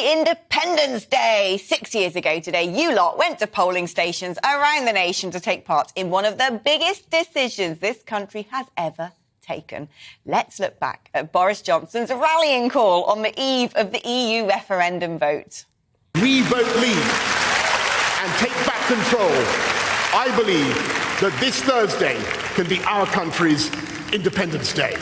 Independence Day! 6 years ago today, you lot went to polling stations around the nation to take part in one of the biggest decisions this country has ever taken. Let's look back at Boris Johnson's rallying call on the eve of the EU referendum vote. We vote leave and take back control. I believe that this Thursday can be our country's Independence Day.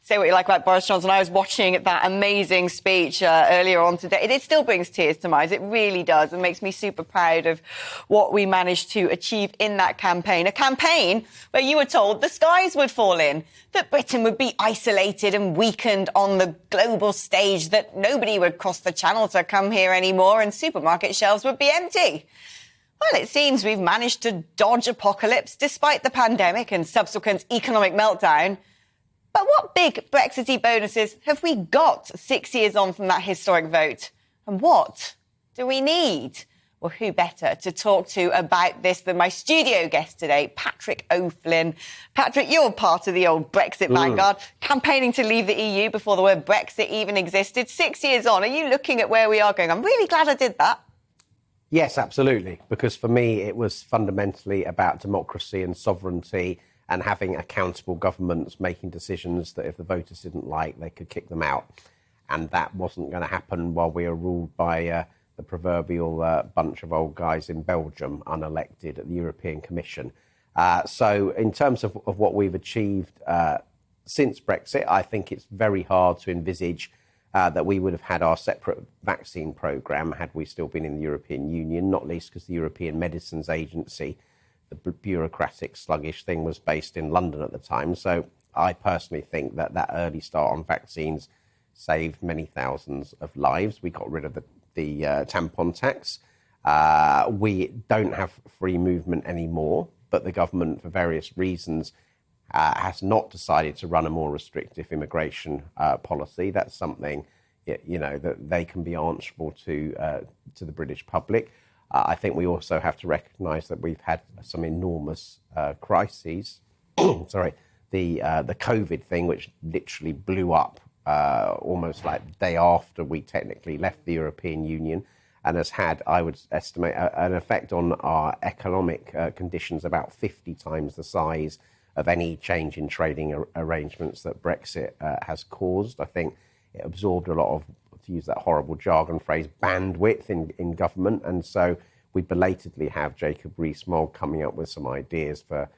Say what you like about Boris Johnson. I was watching that amazing speech earlier on today. It still brings tears to my eyes. It really does. It makes me super proud of what we managed to achieve in that campaign. A campaign where you were told the skies would fall in, that Britain would be isolated and weakened on the global stage, that nobody would cross the channel to come here anymore and supermarket shelves would be empty. Well, it seems we've managed to dodge apocalypse despite the pandemic and subsequent economic meltdown. But what big Brexit bonuses have we got 6 years on from that historic vote? And what do we need? Well, who better to talk to about this than my studio guest today, Patrick O'Flynn. Patrick, you're part of the old Brexit vanguard, campaigning to leave the EU before the word Brexit even existed. 6 years on, are you looking at where we are going? I'm really glad I did that. Yes, absolutely, because for me it was fundamentally about democracy and sovereignty and having accountable governments making decisions that if the voters didn't like, they could kick them out. And that wasn't going to happen while we are ruled by the proverbial bunch of old guys in Belgium, unelected at the European Commission. So in terms of what we've achieved since Brexit, I think it's very hard to envisage that we would have had our separate vaccine programme had we still been in the European Union, not least because the European Medicines Agency, the bureaucratic, sluggish thing, was based in London at the time. So I personally think that early start on vaccines saved many thousands of lives. We got rid of the tampon tax. We don't have free movement anymore, but the government, for various reasons, has not decided to run a more restrictive immigration policy. That's something, that they can be answerable to the British public. I think we also have to recognise that we've had some enormous crises. Sorry, the COVID thing, which literally blew up almost like the day after we technically left the European Union, and has had, I would estimate, an effect on our economic conditions about 50 times the size of any change in trading arrangements that Brexit has caused. I think it absorbed a lot of, to use that horrible jargon phrase, bandwidth in government. And so we belatedly have Jacob Rees-Mogg coming up with some ideas for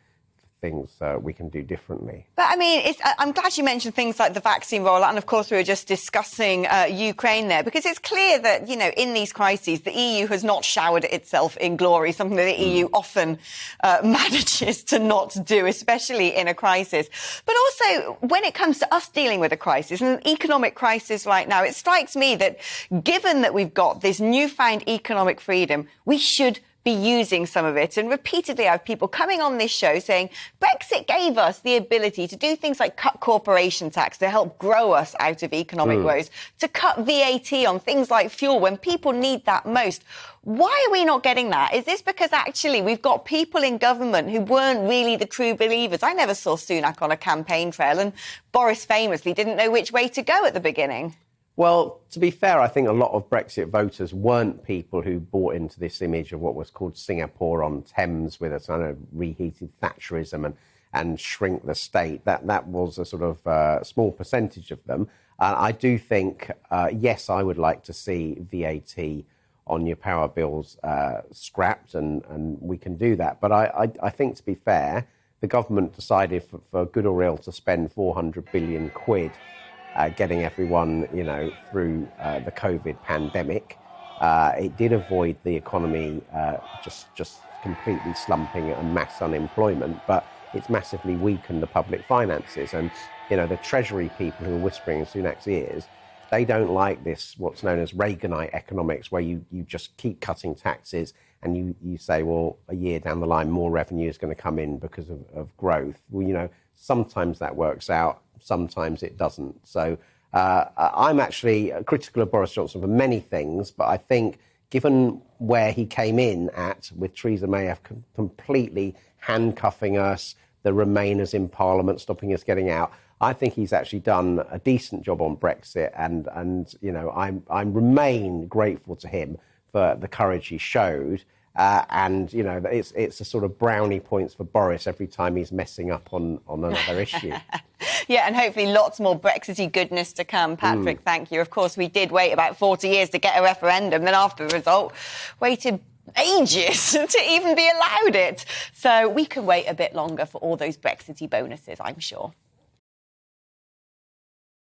things we can do differently. But I mean, I'm glad you mentioned things like the vaccine rollout, and of course we were just discussing Ukraine there, because it's clear that, in these crises, the EU has not showered itself in glory, something that the EU often manages to not do, especially in a crisis. But also, when it comes to us dealing with a crisis, an economic crisis right now, it strikes me that given that we've got this newfound economic freedom, we should be using some of it. And repeatedly I have people coming on this show saying Brexit gave us the ability to do things like cut corporation tax to help grow us out of economic woes, to cut VAT on things like fuel when people need that most. Why are we not getting that? Is this because actually we've got people in government who weren't really the true believers? I never saw Sunak on a campaign trail, and Boris famously didn't know which way to go at the beginning. Well, to be fair, I think a lot of Brexit voters weren't people who bought into this image of what was called Singapore on Thames with a kind of reheated Thatcherism and shrink the state. That was a sort of small percentage of them. I do think, yes, I would like to see VAT on your power bills scrapped, and we can do that. But I think, to be fair, the government decided for good or ill to spend 400 billion quid getting everyone, through the COVID pandemic. It did avoid the economy just completely slumping and mass unemployment, but it's massively weakened the public finances. And, the Treasury people who are whispering in Sunak's ears, they don't like this, what's known as Reaganite economics, where you just keep cutting taxes and you say, well, a year down the line, more revenue is going to come in because of growth. Well, sometimes that works out, sometimes it doesn't. So I'm actually critical of Boris Johnson for many things, but I think given where he came in at, with Theresa May completely handcuffing us, the Remainers in Parliament stopping us getting out, I think he's actually done a decent job on Brexit, and you know, I remain grateful to him for the courage he showed. And you know, it's a sort of brownie points for Boris every time he's messing up on another issue. Yeah, and hopefully lots more Brexity goodness to come. Patrick, thank you. Of course, we did wait about 40 years to get a referendum. Then after the result, waited ages to even be allowed it. So we can wait a bit longer for all those Brexity bonuses, I'm sure.